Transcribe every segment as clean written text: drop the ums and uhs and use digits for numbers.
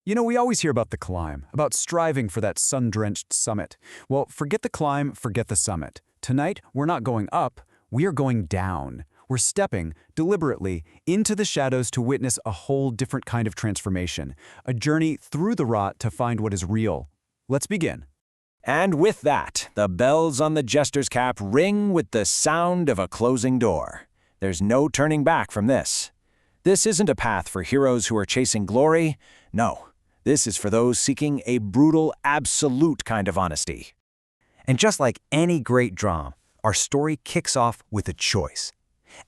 You know, we always hear about the climb, about striving for that sun-drenched summit. Well, forget the climb, forget the summit. Tonight, we're not going up, we are going down. We're stepping, deliberately, into the shadows to witness a whole different kind of transformation, a journey through the rot to find what is real. Let's begin. And with that, the bells on the jester's cap ring with the sound of a closing door. There's no turning back from this. This isn't a path for heroes who are chasing glory. No, this is for those seeking a brutal, absolute kind of honesty. And just like any great drama, our story kicks off with a choice.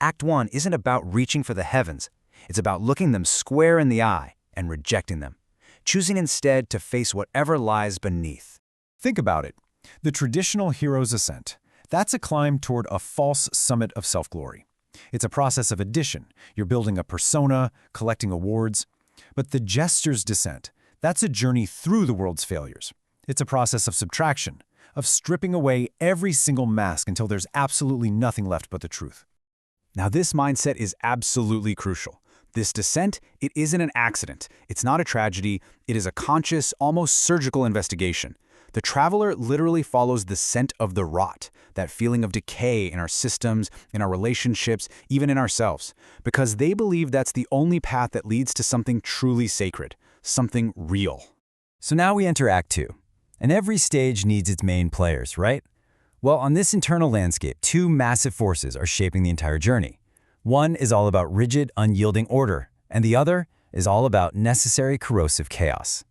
Act 1 isn't about reaching for the heavens. It's about looking them square in the eye and rejecting them, choosing instead to face whatever lies beneath. Think about it. The traditional hero's ascent. That's a climb toward a false summit of self-glory. It's a process of addition. You're building a persona, collecting awards. But the jester's descent, that's a journey through the world's failures. It's a process of subtraction, of stripping away every single mask until there's absolutely nothing left but the truth. Now, this mindset is absolutely crucial. This descent, it isn't an accident. It's not a tragedy. It is a conscious, almost surgical investigation. The traveler literally follows the scent of the rot, that feeling of decay in our systems, in our relationships, even in ourselves, because they believe that's the only path that leads to something truly sacred, something real. So now we enter Act 2. And every stage needs its main players, right? Well, on this internal landscape, two massive forces are shaping the entire journey. One is all about rigid, unyielding order, and the other is all about necessary corrosive chaos.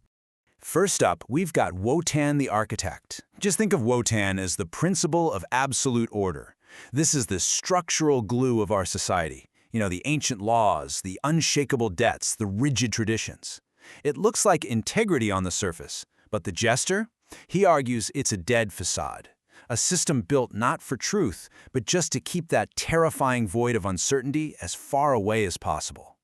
First up, we've got Wotan the Architect. Just think of Wotan as the principle of absolute order. This is the structural glue of our society. You know, the ancient laws, the unshakable debts, the rigid traditions. It looks like integrity on the surface, but the jester? He argues it's a dead facade. A system built not for truth, but just to keep that terrifying void of uncertainty as far away as possible.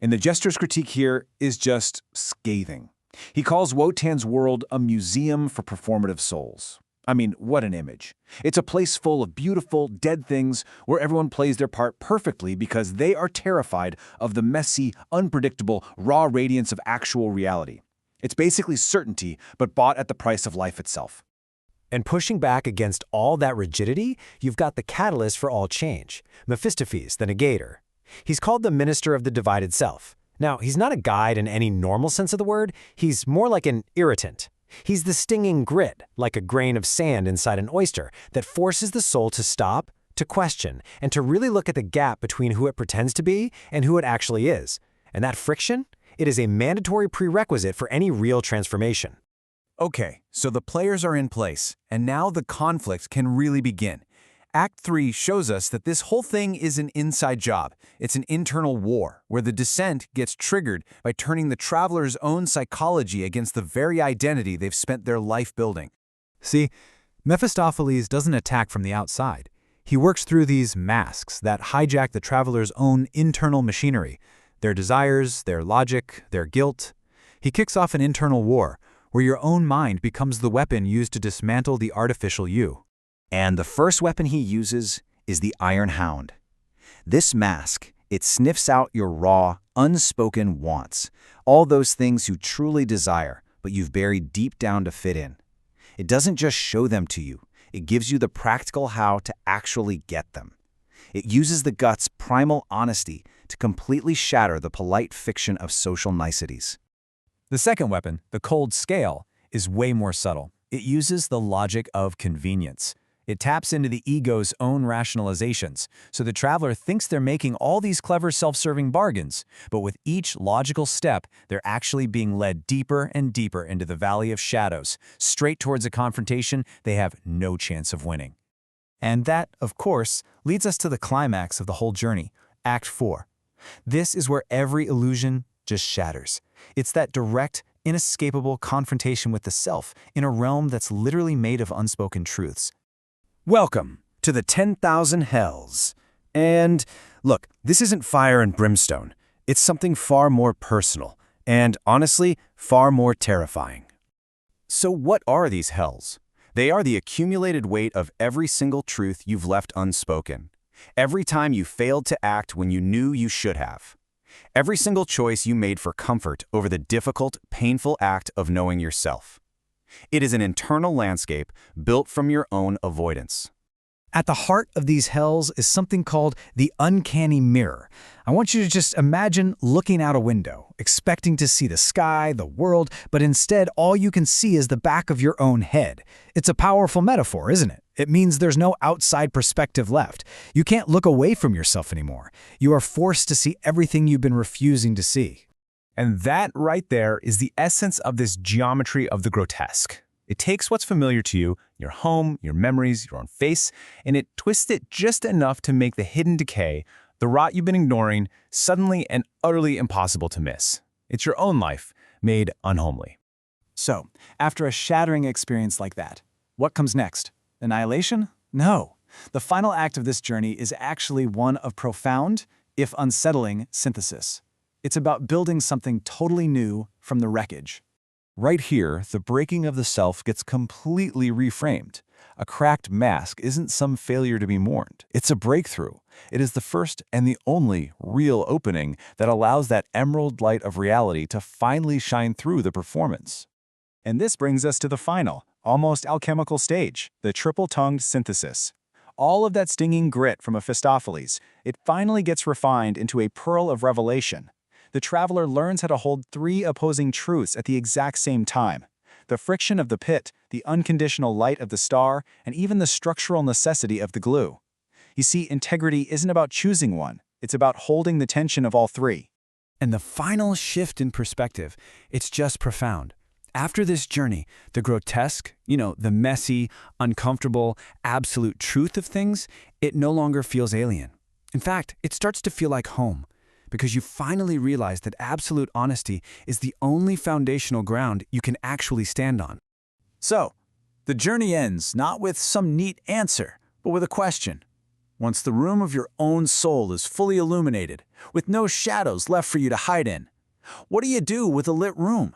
And the jester's critique here is just scathing. He calls Wotan's world a museum for performative souls. I mean, what an image. It's a place full of beautiful, dead things where everyone plays their part perfectly because they are terrified of the messy, unpredictable, raw radiance of actual reality. It's basically certainty, but bought at the price of life itself. And pushing back against all that rigidity, you've got the catalyst for all change, Mephistopheles, the negator. He's called the minister of the divided self. Now, he's not a guide in any normal sense of the word. He's more like an irritant. He's the stinging grit, like a grain of sand inside an oyster, that forces the soul to stop, to question, and to really look at the gap between who it pretends to be and who it actually is. And that friction? It is a mandatory prerequisite for any real transformation. Okay, so the players are in place, and now the conflict can really begin. Act 3 shows us that this whole thing is an inside job. It's an internal war, where the descent gets triggered by turning the traveler's own psychology against the very identity they've spent their life building. See, Mephistopheles doesn't attack from the outside. He works through these masks that hijack the traveler's own internal machinery, their desires, their logic, their guilt. He kicks off an internal war, where your own mind becomes the weapon used to dismantle the artificial you. And the first weapon he uses is the Iron Hound. This mask, it sniffs out your raw, unspoken wants, all those things you truly desire, but you've buried deep down to fit in. It doesn't just show them to you, it gives you the practical how to actually get them. It uses the gut's primal honesty to completely shatter the polite fiction of social niceties. The second weapon, the cold scale, is way more subtle. It uses the logic of convenience. It taps into the ego's own rationalizations, so the traveler thinks they're making all these clever self-serving bargains, but with each logical step, they're actually being led deeper and deeper into the valley of shadows, straight towards a confrontation they have no chance of winning. And that, of course, leads us to the climax of the whole journey, Act 4. This is where every illusion just shatters. It's that direct, inescapable confrontation with the self in a realm that's literally made of unspoken truths. Welcome to the 10,000 Hells. And look, this isn't fire and brimstone. It's something far more personal and, honestly, far more terrifying. So what are these hells? They are the accumulated weight of every single truth you've left unspoken. Every time you failed to act when you knew you should have. Every single choice you made for comfort over the difficult, painful act of knowing yourself. It is an internal landscape built from your own avoidance. At the heart of these hells is something called the uncanny mirror. I want you to just imagine looking out a window, expecting to see the sky, the world, but instead all you can see is the back of your own head. It's a powerful metaphor, isn't it? It means there's no outside perspective left. You can't look away from yourself anymore. You are forced to see everything you've been refusing to see. And that right there is the essence of this geometry of the grotesque. It takes what's familiar to you, your home, your memories, your own face, and it twists it just enough to make the hidden decay, the rot you've been ignoring, suddenly and utterly impossible to miss. It's your own life, made unhomely. So, after a shattering experience like that, what comes next? Annihilation? No. The final act of this journey is actually one of profound, if unsettling, synthesis. It's about building something totally new from the wreckage. Right here, the breaking of the self gets completely reframed. A cracked mask isn't some failure to be mourned. It's a breakthrough. It is the first and the only real opening that allows that emerald light of reality to finally shine through the performance. And this brings us to the final, almost alchemical stage, the triple-tongued synthesis. All of that stinging grit from Mephistopheles, it finally gets refined into a pearl of revelation. The traveler learns how to hold three opposing truths at the exact same time: the friction of the pit, the unconditional light of the star, and even the structural necessity of the glue. You see, integrity isn't about choosing one, it's about holding the tension of all three. And the final shift in perspective, it's just profound. After this journey, the grotesque, the messy, uncomfortable, absolute truth of things, it no longer feels alien. In fact, it starts to feel like home, because you finally realize that absolute honesty is the only foundational ground you can actually stand on. So, the journey ends not with some neat answer, but with a question. Once the room of your own soul is fully illuminated, with no shadows left for you to hide in, what do you do with a lit room?